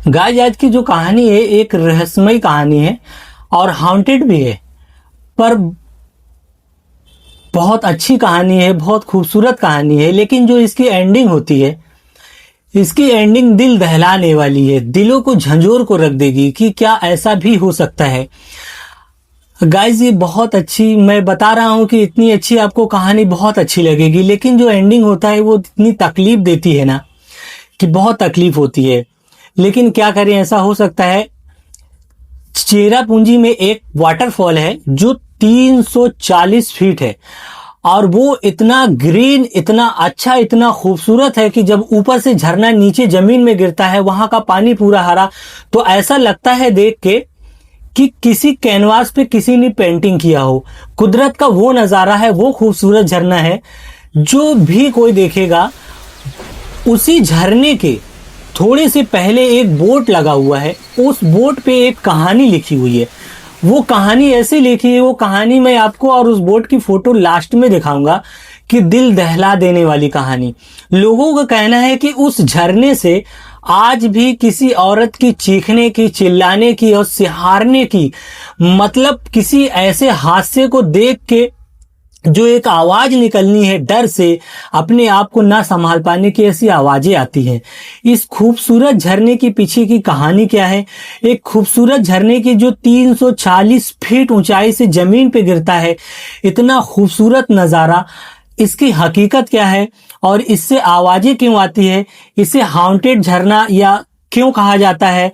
Guys, आज की जो कहानी है एक रहस्यमय कहानी है और हॉन्टेड भी है, पर बहुत अच्छी कहानी है, बहुत खूबसूरत कहानी है। लेकिन जो इसकी एंडिंग होती है, इसकी एंडिंग दिल दहलाने वाली है, दिलों को झंझोर को रख देगी कि क्या ऐसा भी हो सकता है। गाइस, ये बहुत अच्छी, मैं बता रहा हूँ कि इतनी अच्छी आपको कहानी बहुत अच्छी लगेगी, लेकिन जो एंडिंग होता है वो इतनी तकलीफ देती है ना कि बहुत तकलीफ होती है। लेकिन क्या करें, ऐसा हो सकता है। चेरापूंजी में एक वाटरफॉल है जो 340 फीट है और वो इतना ग्रीन, इतना अच्छा, इतना खूबसूरत है कि जब ऊपर से झरना नीचे जमीन में गिरता है, वहां का पानी पूरा हरा, तो ऐसा लगता है देख के कि किसी कैनवास पे किसी ने पेंटिंग किया हो। कुदरत का वो नजारा है, वो खूबसूरत झरना है, जो भी कोई देखेगा। उसी झरने के थोड़े से पहले एक बोट लगा हुआ है, उस बोट पे एक कहानी लिखी हुई है। वो कहानी ऐसे लिखी है, वो कहानी मैं आपको और उस बोट की फोटो लास्ट में दिखाऊंगा कि दिल दहला देने वाली कहानी। लोगों का कहना है कि उस झरने से आज भी किसी औरत की चीखने की, चिल्लाने की और सिहारने की, मतलब किसी ऐसे हादसे को देख के जो एक आवाज निकलनी है डर से, अपने आप को ना संभाल पाने की, ऐसी आवाजें आती हैं। इस खूबसूरत झरने के पीछे की कहानी क्या है? एक खूबसूरत झरने की जो 340 फीट ऊंचाई से जमीन पे गिरता है, इतना खूबसूरत नजारा, इसकी हकीकत क्या है और इससे आवाजें क्यों आती है? इसे हाउंटेड झरना या क्यों कहा जाता है?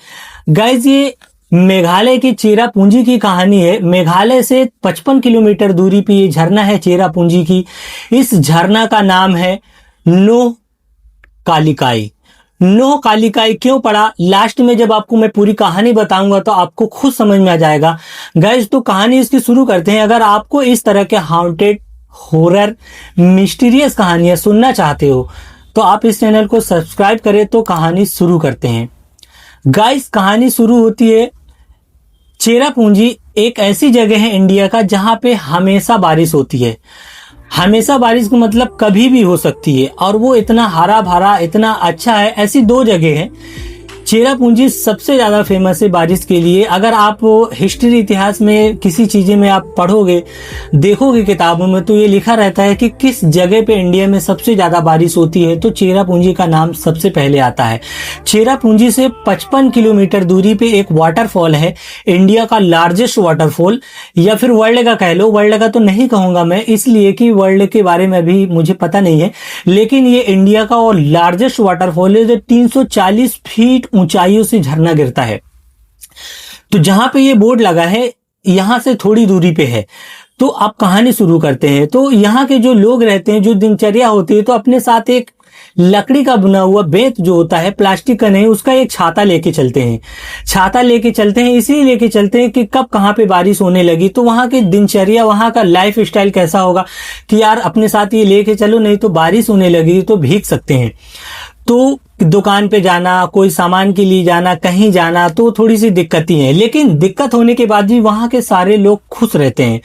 गाइस, ये मेघालय की चेरापूंजी की कहानी है। मेघालय से 55 किलोमीटर दूरी पे ये झरना है चेरापूंजी की। इस झरना का नाम है नोह कालिकाई। नोह कालिकाई क्यों पड़ा, लास्ट में जब आपको मैं पूरी कहानी बताऊंगा तो आपको खुद समझ में आ जाएगा। गाइस, तो कहानी इसकी शुरू करते हैं। अगर आपको इस तरह के हाउंटेड, हॉरर, मिस्टीरियस कहानियां सुनना चाहते हो तो आप इस चैनल को सब्सक्राइब करें। तो कहानी शुरू करते हैं। गाइस, कहानी शुरू होती है। चेरापूंजी एक ऐसी जगह है इंडिया का जहां पे हमेशा बारिश होती है। हमेशा बारिश का मतलब कभी भी हो सकती है, और वो इतना हरा भरा, इतना अच्छा है। ऐसी दो जगह हैं। चेरापूंजी सबसे ज्यादा फेमस है बारिश के लिए। अगर आप हिस्ट्री, इतिहास में किसी चीजें में आप पढ़ोगे, देखोगे किताबों में, तो ये लिखा रहता है कि किस जगह पे इंडिया में सबसे ज्यादा बारिश होती है, तो चेरापूंजी का नाम सबसे पहले आता है। चेरापूंजी से 55 किलोमीटर दूरी पे एक वाटरफॉल है, इंडिया का लार्जेस्ट वाटरफॉल, या फिर वर्ल्ड का कह लो। वर्ल्ड का तो नहीं कहूंगा मैं, इसलिए कि वर्ल्ड के बारे में अभी मुझे पता नहीं है, लेकिन ये इंडिया का और लार्जेस्ट वाटरफॉल है जो 340 फीट ऊंचाइयों से झरना गिरता है। तो जहां पे ये बोर्ड लगा है, यहां से थोड़ी दूरी पे है। तो आप कहानी शुरू करते हैं। तो यहाँ के जो लोग रहते हैं, जो दिनचर्या होती है, तो अपने साथ एक लकड़ी का बना हुआ बेंत जो होता है, प्लास्टिक का नहीं, उसका एक छाता लेके चलते हैं। छाता लेके चलते हैं, इसलिए लेके चलते हैं कि कब कहाँ पे बारिश होने लगी, तो वहां की दिनचर्या, वहां का लाइफ स्टाइल कैसा होगा कि यार अपने साथ ये लेके चलो, नहीं तो बारिश होने लगी तो भीग सकते हैं। तो दुकान पे जाना, कोई सामान के लिए जाना, कहीं जाना, तो थोड़ी सी दिक्कत ही है। लेकिन दिक्कत होने के बाद भी वहां के सारे लोग खुश रहते हैं।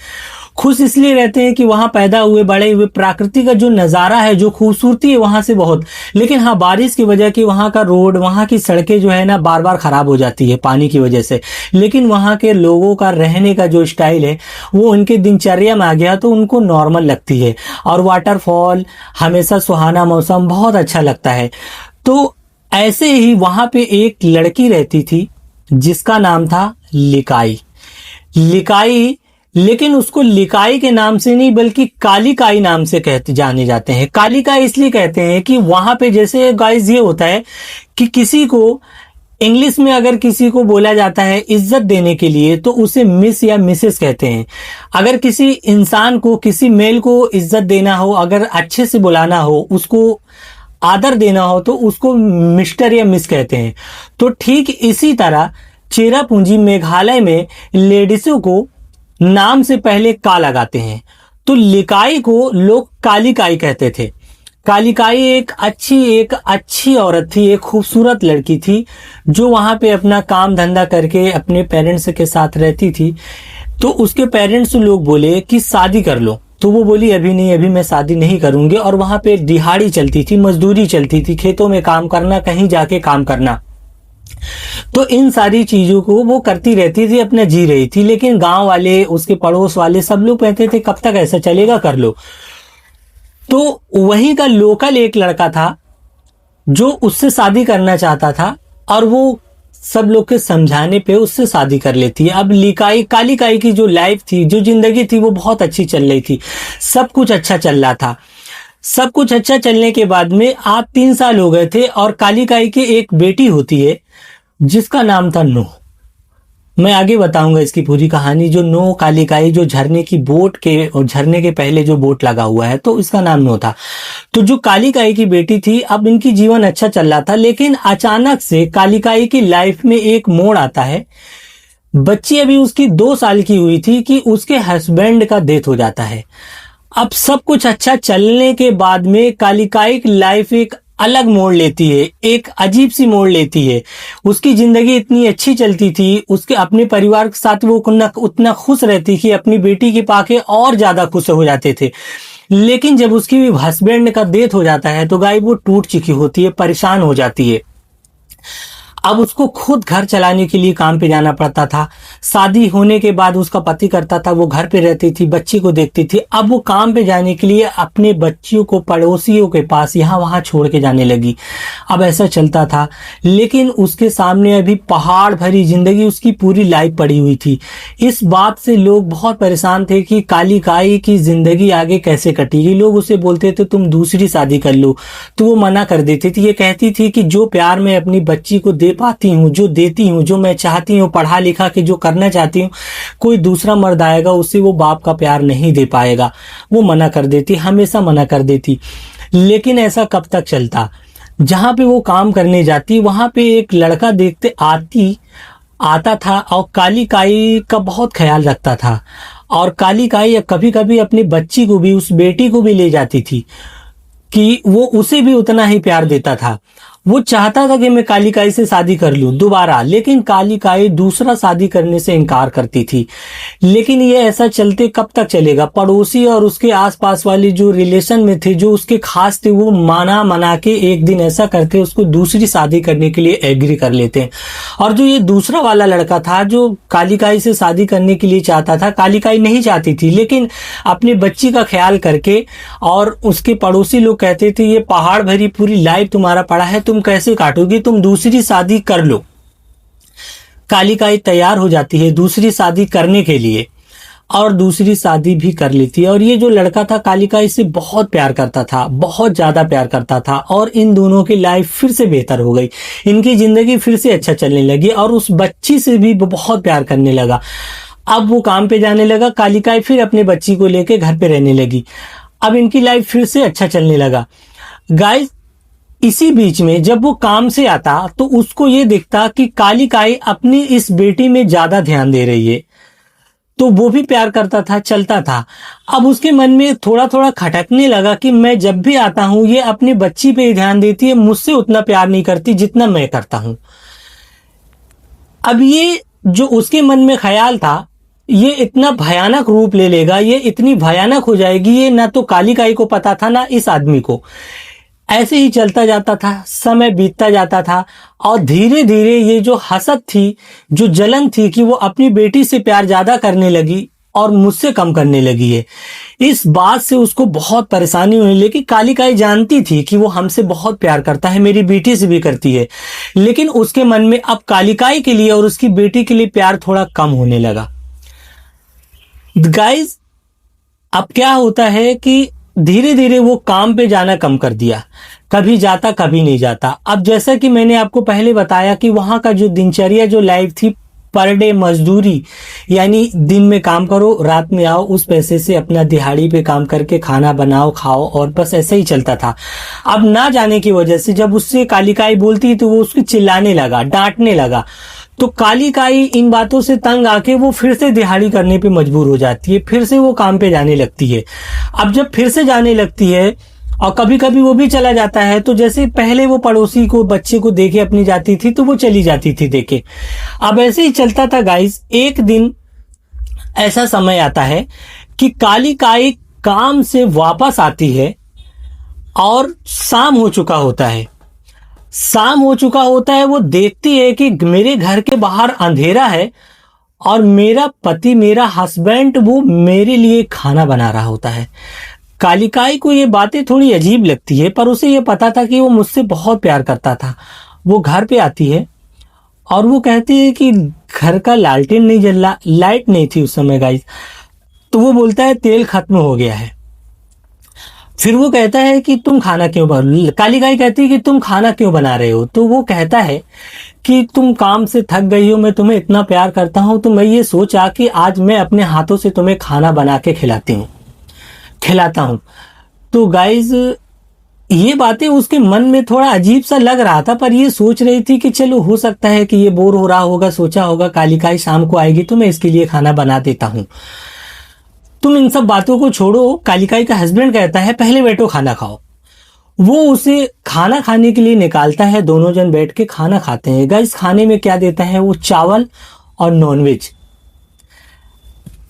खुश इसलिए रहते हैं कि वहां पैदा हुए, बड़े हुए, प्रकृति का जो नजारा है, जो खूबसूरती है वहां से बहुत। लेकिन हाँ, बारिश की वजह की वहां का रोड, वहां की सड़कें जो है ना, बार बार खराब हो जाती है पानी की वजह से। लेकिन वहां के लोगों का रहने का जो स्टाइल है, वो उनके दिनचर्या में आ गया, तो उनको नॉर्मल लगती है। और वाटरफॉल, हमेशा सुहाना मौसम, बहुत अच्छा लगता है। तो ऐसे ही वहां पे एक लड़की रहती थी जिसका नाम था लिकाई। लिकाई, लेकिन उसको लिकाई के नाम से नहीं बल्कि कालिकाई नाम से कहते जाने जाते हैं। कालिकाई इसलिए कहते हैं कि वहां पे, जैसे गाइस ये होता है कि किसी को इंग्लिश में अगर किसी को बोला जाता है इज्जत देने के लिए, तो उसे मिस या मिसेस कहते हैं। अगर किसी इंसान को, किसी मेल को इज्जत देना हो, अगर अच्छे से बुलाना हो, उसको आदर देना हो, तो उसको मिस्टर या मिस कहते हैं। तो ठीक इसी तरह चेरापूंजी मेघालय में लेडीजों को नाम से पहले का लगाते हैं। तो लिकाई को लोग कालिकाई कहते थे। कालिकाई एक अच्छी औरत थी, एक खूबसूरत लड़की थी, जो वहां पे अपना काम धंधा करके अपने पेरेंट्स के साथ रहती थी। तो उसके पेरेंट्स लोग बोले कि शादी कर लो, तो वो बोली अभी नहीं, अभी मैं शादी नहीं करूंगी। और वहां पे दिहाड़ी चलती थी, मजदूरी चलती थी, खेतों में काम करना, कहीं जाके काम करना। तो इन सारी चीजों को वो करती रहती थी, अपना जी रही थी। लेकिन गांव वाले, उसके पड़ोस वाले सब लोग कहते थे कब तक ऐसा चलेगा, कर लो। तो वहीं का लोकल एक लड़का था जो उससे शादी करना चाहता था, और वो सब लोग के समझाने पे उससे शादी कर लेती है। अब लिकाई काली काई की जो लाइफ थी, जो जिंदगी थी, वो बहुत अच्छी चल रही थी, सब कुछ अच्छा चल रहा था। सब कुछ अच्छा चलने के बाद में आज 3 साल हो गए थे, और काली काई की एक बेटी होती है जिसका नाम था नूह। मैं आगे बताऊंगा इसकी पूरी कहानी। जो नूह कालिकाई, जो झरने की बोट के, और झरने के पहले जो बोट लगा हुआ है, तो इसका नाम नूह था। तो जो कालिकाई की बेटी थी, अब इनकी जीवन अच्छा चल रहा था, लेकिन अचानक से कालिकाई की लाइफ में एक मोड़ आता है। बच्ची अभी उसकी 2 साल की हुई थी कि उसके हस्बैंड का डेथ हो जाता है। अब सब कुछ अच्छा चलने के बाद में कालिकाई की लाइफ एक अलग मोड़ लेती है, एक अजीब सी मोड़ लेती है। उसकी जिंदगी इतनी अच्छी चलती थी, उसके अपने परिवार के साथ वो उतना खुश रहती कि अपनी बेटी के पाके और ज्यादा खुश हो जाते थे। लेकिन जब उसकी हस्बैंड का डेथ हो जाता है तो गाय वो टूट चुकी होती है, परेशान हो जाती है। अब उसको खुद घर चलाने के लिए काम पे जाना पड़ता था। शादी होने के बाद उसका पति करता था, वो घर पे रहती थी, बच्ची को देखती थी। अब वो काम पे जाने के लिए अपने बच्चियों को पड़ोसियों के पास यहाँ वहाँ छोड़ के जाने लगी। अब ऐसा चलता था, लेकिन उसके सामने अभी पहाड़ भरी जिंदगी, उसकी पूरी लाइफ पड़ी हुई थी। इस बात से लोग बहुत परेशान थे कि काली काई की जिंदगी आगे कैसे कटेगी। लोग उसे बोलते थे तुम दूसरी शादी कर लो, तो वो मना कर देती थी। ये कहती थी कि जो प्यार मैं अपनी बच्ची को दे पाती हूँ, जो देती हूँ, जो मैं चाहती हूँ, पढ़ा लिखा के जो करना चाहती हूँ, कोई दूसरा मर्द आएगा उससे वो बाप का प्यार नहीं दे पाएगा। वो मना कर देती, हमेशा मना कर देती। लेकिन ऐसा कब तक चलता। जहां पे वो काम करने जाती, वहां पे एक लड़का देखते आता था, और काली काई का बहुत ख्याल रखता था। और काली काई कभी कभी अपनी बच्ची को भी, उस बेटी को भी ले जाती थी कि वो उसे भी उतना ही प्यार देता था। वो चाहता था कि मैं काली काई से शादी कर लूं दोबारा, लेकिन काली काई दूसरा शादी करने से इनकार करती थी। लेकिन ये ऐसा चलते कब तक चलेगा। पड़ोसी और उसके आसपास वाली जो रिलेशन में थे, जो उसके खास थे, वो मना के एक दिन ऐसा करके उसको दूसरी शादी करने के लिए एग्री कर लेते हैं। और जो ये दूसरा वाला लड़का था जो काली काई से शादी करने के लिए चाहता था, काली काई नहीं चाहती थी, लेकिन अपनी बच्ची का ख्याल करके, और उसके पड़ोसी लोग कहते थे ये पहाड़ भरी पूरी लाइफ तुम्हारा पड़ा है, तुम कैसे काटोगी, तुम दूसरी शादी कर लो। काली काई तैयार हो जाती है दूसरी शादी करने के लिए, और दूसरी शादी भी कर लेती है। और ये जो लड़का था काली काई से बहुत प्यार करता था, बहुत ज्यादा प्यार करता था, और इन दोनों की लाइफ फिर से बेहतर हो गई। इनकी जिंदगी फिर से अच्छा चलने लगी, और उस बच्ची से भी बहुत प्यार करने लगा। अब वो काम पे जाने लगा, काली काई फिर अपने बच्ची को लेके घर पे रहने लगी। अब इनकी लाइफ फिर से अच्छा चलने लगा। गाइस, इसी बीच में जब वो काम से आता तो उसको ये दिखता कि काली काई अपनी इस बेटी में ज्यादा ध्यान दे रही है, तो वो भी प्यार करता था, चलता था। अब उसके मन में थोड़ा थोड़ा खटकने लगा कि मैं जब भी आता हूं ये अपनी बच्ची पे ही ध्यान देती है, मुझसे उतना प्यार नहीं करती जितना मैं करता हूं। अब ये जो उसके मन में ख्याल था, ये इतना भयानक रूप ले लेगा, ये इतनी भयानक हो जाएगी, ये ना तो काली काई को पता था ना इस आदमी को। ऐसे ही चलता जाता था, समय बीतता जाता था, और धीरे धीरे ये जो हसद थी, जो जलन थी कि वो अपनी बेटी से प्यार ज्यादा करने लगी और मुझसे कम करने लगी है, इस बात से उसको बहुत परेशानी हुई। लेकिन काली काई जानती थी कि वो हमसे बहुत प्यार करता है, मेरी बेटी से भी करती है, लेकिन उसके मन में अब काली काई के लिए और उसकी बेटी के लिए प्यार थोड़ा कम होने लगा। गाइस, अब क्या होता है कि धीरे धीरे वो काम पे जाना कम कर दिया, कभी जाता कभी नहीं जाता। अब जैसा कि मैंने आपको पहले बताया कि वहां का जो दिनचर्या, जो लाइफ थी, पर डे मजदूरी, यानी दिन में काम करो, रात में आओ, उस पैसे से अपना दिहाड़ी पे काम करके खाना बनाओ, खाओ, और बस ऐसे ही चलता था। अब ना जाने की वजह से जब उससे काली काई बोलती तो वो उसको चिल्लाने लगा, डांटने लगा। तो काली काई इन बातों से तंग आके वो फिर से दिहाड़ी करने पे मजबूर हो जाती है, फिर से वो काम पे जाने लगती है। अब जब फिर से जाने लगती है, और कभी कभी वो भी चला जाता है, तो जैसे पहले वो पड़ोसी को, बच्चे को देखे अपनी जाती थी, तो वो चली जाती थी देखे। अब ऐसे ही चलता था गाइस। एक दिन ऐसा समय आता है कि काली काई काम से वापस आती है, और शाम हो चुका होता है। शाम हो चुका होता है, वो देखती है कि मेरे घर के बाहर अंधेरा है और मेरा पति, मेरा हस्बैंड, वो मेरे लिए खाना बना रहा होता है। कालिकाई को ये बातें थोड़ी अजीब लगती है, पर उसे ये पता था कि वो मुझसे बहुत प्यार करता था। वो घर पे आती है और वो कहती है कि घर का लालटेन नहीं जल रहा, लाइट नहीं थी उस समय गाइस। तो वो बोलता है तेल खत्म हो गया है। फिर वो कहता है कि तुम खाना क्यों बना, कालिकाई कहती है कि तुम खाना क्यों बना रहे हो। तो वो कहता है कि तुम काम से थक गई हो, मैं तुम्हें इतना प्यार करता हूं, तो मैं ये सोचा कि आज मैं अपने हाथों से तुम्हें खाना बना के खिलाता हूं। तो गाइज ये बातें उसके मन में थोड़ा अजीब सा लग रहा था, पर ये सोच रही थी कि चलो हो सकता है कि ये बोर हो रहा होगा, सोचा होगा कालिकाई शाम को आएगी तो मैं इसके लिए खाना बना देता हूं। तुम इन सब बातों को छोड़ो। कालिकाई का हस्बैंड कहता है पहले बैठो खाना खाओ। वो उसे खाना खाने के लिए निकालता है, दोनों जन बैठ के खाना खाते हैं। गाइस खाने में क्या देता है, वो चावल और नॉनवेज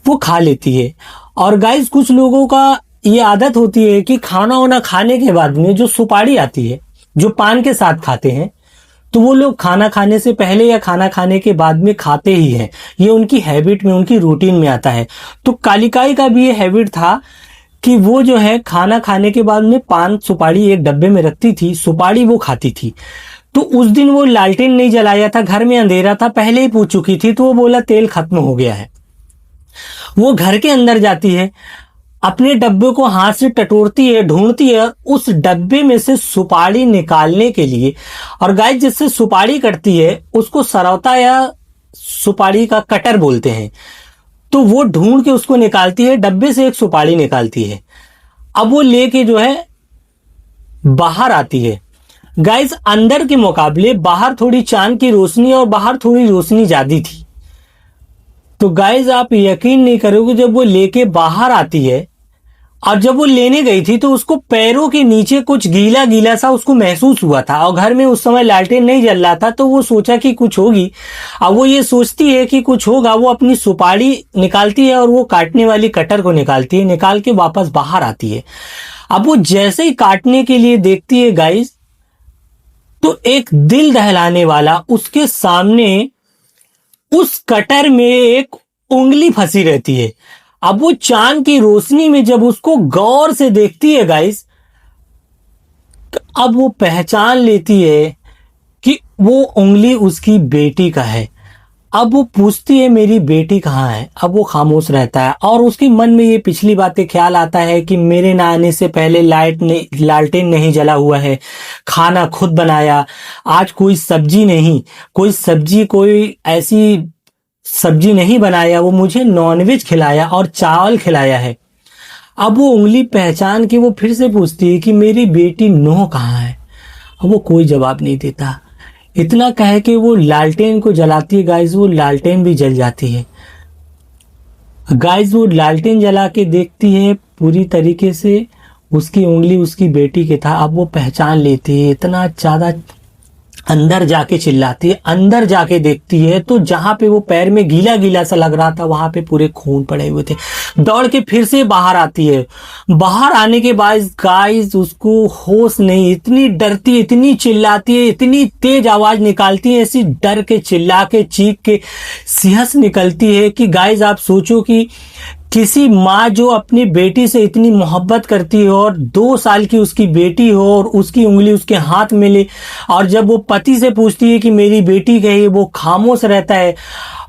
वो खा लेती है। और गाइस कुछ लोगों का ये आदत होती है कि खाना वाना खाने के बाद में जो सुपारी आती है, जो पान के साथ खाते हैं, तो वो लोग खाना खाने से पहले या खाना खाने के बाद में खाते ही हैं। ये उनकी हैबिट में, उनकी रूटीन में आता है। तो कालिकाई का भी ये हैबिट था कि वो जो है खाना खाने के बाद में पान सुपारी एक डब्बे में रखती थी, सुपारी वो खाती थी। तो उस दिन वो लालटेन नहीं जलाया था, घर में अंधेरा था, पहले ही पूछ चुकी थी, तो वो बोला तेल खत्म हो गया है। वो घर के अंदर जाती है, अपने डब्बे को हाथ से टटोरती है, ढूंढती है उस डब्बे में से सुपारी निकालने के लिए। और गाइस जिससे सुपारी कटती है उसको सरौता या सुपारी का कटर बोलते हैं। तो वो ढूंढ के उसको निकालती है, डब्बे से एक सुपारी निकालती है। अब वो लेके जो है बाहर आती है। गाइस अंदर के मुकाबले बाहर थोड़ी चांद की रोशनी और बाहर थोड़ी रोशनी ज्यादा थी। तो गाइस आप यकीन नहीं करोगे, जब वो लेके बाहर आती है और जब वो लेने गई थी तो उसको पैरों के नीचे कुछ गीला गीला सा उसको महसूस हुआ था। और घर में उस समय लालटेन नहीं जल रहा था, तो वो सोचा कि कुछ होगी। अब वो ये सोचती है कि कुछ होगा, वो अपनी सुपारी निकालती है और वो काटने वाली कटर को निकालती है, निकाल के वापस बाहर आती है। अब वो जैसे ही काटने के लिए देखती है गाइस, तो एक दिल दहलाने वाला उसके सामने उस कटर में एक उंगली फंसी रहती है। अब वो चांद की रोशनी में जब उसको गौर से देखती है गाइस, तो अब वो पहचान लेती है कि वो उंगली उसकी बेटी का है। अब वो पूछती है मेरी बेटी कहाँ है। अब वो खामोश रहता है और उसके मन में ये पिछली बातें ख्याल आता है कि मेरे ना आने से पहले लालटेन नहीं जला हुआ है, खाना खुद बनाया, आज कोई सब्जी कोई ऐसी सब्जी नहीं बनाया, वो मुझे नॉनवेज खिलाया और चावल खिलाया है। अब वो उंगली पहचान के वो फिर से पूछती है कि मेरी बेटी नूह कहाँ है। अब वो कोई जवाब नहीं देता। इतना कह के वो लालटेन को जलाती है। गाइस वो लालटेन भी जल जाती है। गाइस वो लालटेन जला के देखती है, पूरी तरीके से उसकी उंगली उसकी बेटी के था। अब वो पहचान लेती है, इतना ज्यादा अंदर जाके चिल्लाती है। अंदर जाके देखती है तो जहां पे वो पैर में गीला गीला सा लग रहा था, वहां पे पूरे खून पड़े हुए थे। दौड़ के फिर से बाहर आती है। बाहर आने के बाद गाइस उसको होश नहीं, इतनी डरती है, इतनी चिल्लाती है, इतनी तेज आवाज निकालती है, ऐसी डर के चिल्ला के चीख के सिहस निकलती है कि गाइस आप सोचो कि किसी माँ जो अपनी बेटी से इतनी मोहब्बत करती है और 2 साल की उसकी बेटी हो और उसकी उंगली उसके हाथ में ले, और जब वो पति से पूछती है कि मेरी बेटी कहीं है, वो खामोश रहता है।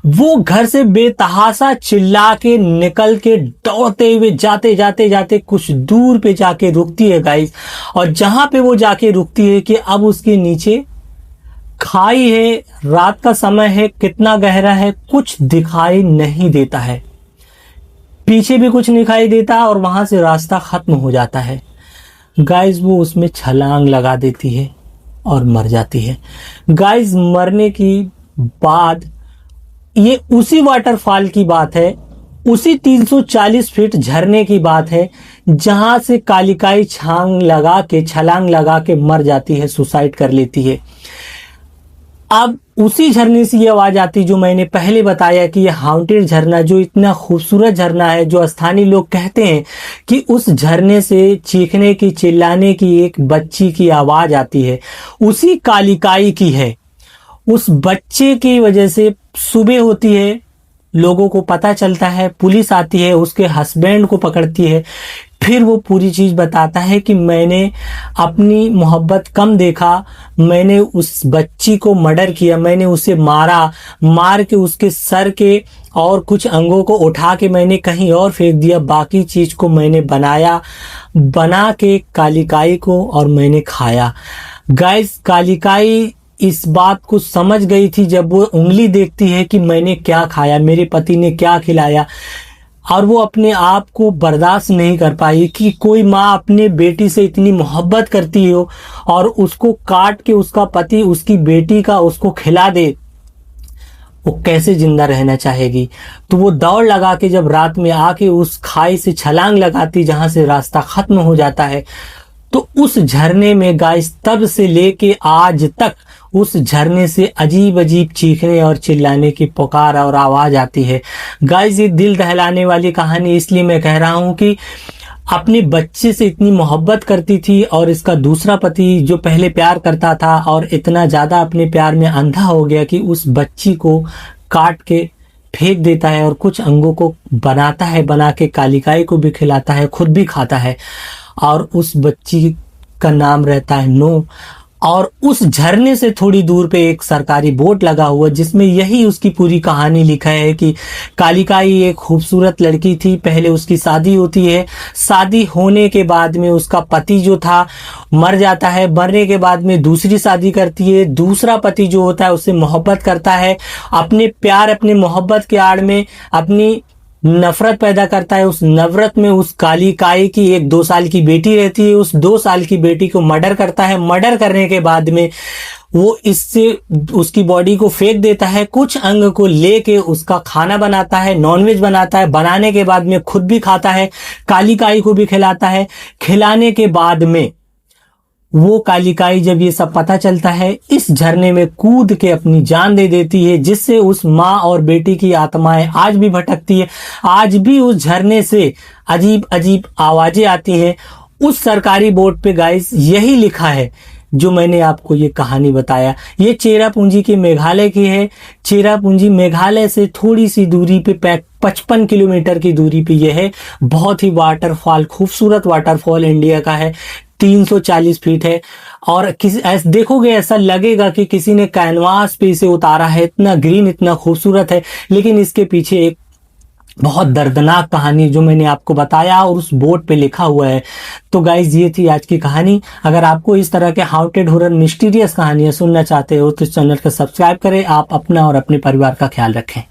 वो घर से बेतहासा चिल्ला के निकल के दौड़ते हुए जाते कुछ दूर पे जाके रुकती है गाइस। और जहां पे वो जाके रुकती है कि अब उसके नीचे खाई है, रात का समय है, कितना गहरा है कुछ दिखाई नहीं देता है, पीछे भी कुछ नहीं दिखाई देता और वहां से रास्ता खत्म हो जाता है। गाइस वो उसमें छलांग लगा देती है और मर जाती है। गाइस मरने की बाद ये उसी वाटरफॉल की बात है, उसी 340 फीट झरने की बात है जहां से कालिकाई छलांग लगा के मर जाती है, सुसाइड कर लेती है। अब उसी झरने से ये आवाज आती जो मैंने पहले बताया कि ये हाउंटेड झरना, जो इतना खूबसूरत झरना है, जो स्थानीय लोग कहते हैं कि उस झरने से चीखने की, चिल्लाने की एक बच्ची की आवाज आती है, उसी कालिकाई की है। उस बच्चे की वजह से सुबह होती है, लोगों को पता चलता है, पुलिस आती है, उसके हस्बैंड को पकड़ती है, फिर वो पूरी चीज बताता है कि मैंने अपनी मोहब्बत कम देखा, मैंने उस बच्ची को मर्डर किया, मैंने उसे मारा, मार के उसके सर के और कुछ अंगों को उठा के मैंने कहीं और फेंक दिया, बाकी चीज को मैंने बनाया, बना के कालिकाई को और मैंने खाया। गाइस, कालिकाई इस बात को समझ गई थी जब वो उंगली देखती है कि मैंने क्या खाया, मेरे पति ने क्या खिलाया, और वो अपने आप को बर्दाश्त नहीं कर पाई कि कोई माँ अपने बेटी से इतनी मोहब्बत करती हो और उसको काट के उसका पति उसकी बेटी का उसको खिला दे, वो कैसे जिंदा रहना चाहेगी। तो वो दौड़ लगा के जब रात में आके उस खाई से छलांग लगाती जहां से रास्ता खत्म हो जाता है, तो उस झरने में गाइस तब से लेके आज तक उस झरने से अजीब अजीब चीखने और चिल्लाने की पुकार और आवाज आती है। गाइस, ये दिल दहलाने वाली कहानी इसलिए मैं कह रहा हूं कि अपने बच्चे से इतनी मोहब्बत करती थी और इसका दूसरा पति जो पहले प्यार करता था और इतना ज्यादा अपने प्यार में अंधा हो गया कि उस बच्ची को काट के फेंक देता है और कुछ अंगों को बनाता है, बना के कालिकाई को भी खिलाता है, खुद भी खाता है, और उस बच्ची का नाम रहता है नो। और उस झरने से थोड़ी दूर पे एक सरकारी बोर्ड लगा हुआ जिसमें यही उसकी पूरी कहानी लिखा है कि कालिकाई एक खूबसूरत लड़की थी, पहले उसकी शादी होती है, शादी होने के बाद में उसका पति जो था मर जाता है, मरने के बाद में दूसरी शादी करती है, दूसरा पति जो होता है उससे मोहब्बत करता है, अपने प्यार अपने मोहब्बत के आड़ में अपनी नफरत पैदा करता है, उस नफरत में उस कालिकाई की एक 2 साल की बेटी रहती है, उस 2 साल की बेटी को मर्डर करता है, मर्डर करने के बाद में वो इससे उसकी बॉडी को फेंक देता है, कुछ अंग को लेके उसका खाना बनाता है, नॉनवेज बनाता है, बनाने के बाद में खुद भी खाता है, कालिकाई को भी खिलाता है। खिलाने के बाद में वो कालिकाई जब ये सब पता चलता है, इस झरने में कूद के अपनी जान दे देती है, जिससे उस माँ और बेटी की आत्माएं आज भी भटकती है, आज भी उस झरने से अजीब अजीब आवाजें आती हैं। उस सरकारी बोर्ड पे गाइस यही लिखा है जो मैंने आपको ये कहानी बताया। ये चेरापूंजी के मेघालय की है। चेरापूंजी मेघालय से थोड़ी सी दूरी पे 55 किलोमीटर की दूरी पे यह है। बहुत ही वाटरफॉल, खूबसूरत वाटरफॉल इंडिया का है, 340 फीट है। और ऐसे देखोगे ऐसा लगेगा कि किसी ने कैनवास पे इसे उतारा है, इतना ग्रीन, इतना खूबसूरत है। लेकिन इसके पीछे एक बहुत दर्दनाक कहानी जो मैंने आपको बताया और उस बोर्ड पे लिखा हुआ है। तो गाइज, ये थी आज की कहानी। अगर आपको इस तरह के हाउंटेड हॉरर मिस्टीरियस कहानियां सुनना चाहते हो तो इस चैनल को सब्सक्राइब करें। आप अपना और अपने परिवार का ख्याल रखें।